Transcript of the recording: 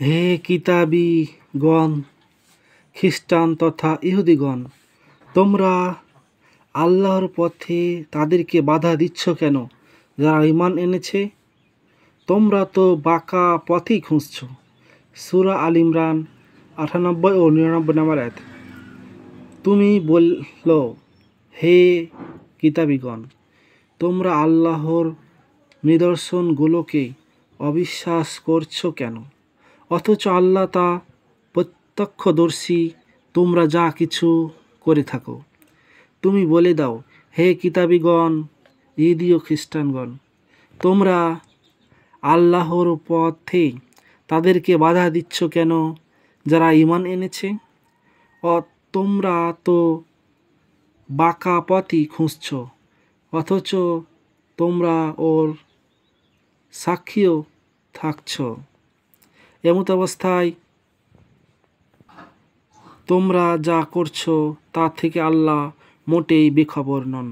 হে কিতাবীগণ, খ্রিস্টান তথা ইহুদিগণ, তোমরা আল্লাহর পথে তাদেরকে বাধা দিচ্ছ কেন যারা ঈমান এনেছে? তোমরা তো বাঁকা পথই খুঁজছ। সূরা আল ইমরান ৯৮ ও ৯৯ নম্বর আয়াত। তুমি বলল, হে কিতাবীগণ, তোমরা আল্লাহর নিদর্শনগুলোকে অবিশ্বাস করছ কেন? অথচ আল্লাহ তা প্রত্যক্ষদর্শী তোমরা যা কিছু করে থাকো। তুমি বলে দাও, হে কিতাবীগণ, ইহুদি ও খ্রিস্টানগণ, তোমরা আল্লাহর পথে তাদেরকে বাধা দিচ্ছ কেন যারা ঈমান এনেছে? তোমরা তো বাঁকা পথই খুঁজছ, অথচ তোমরা ওর সাক্ষীও থাকছ। এমত অবস্থায় তোমরা যা করছো তা থেকে আল্লাহ মোটেই বেখবর নন।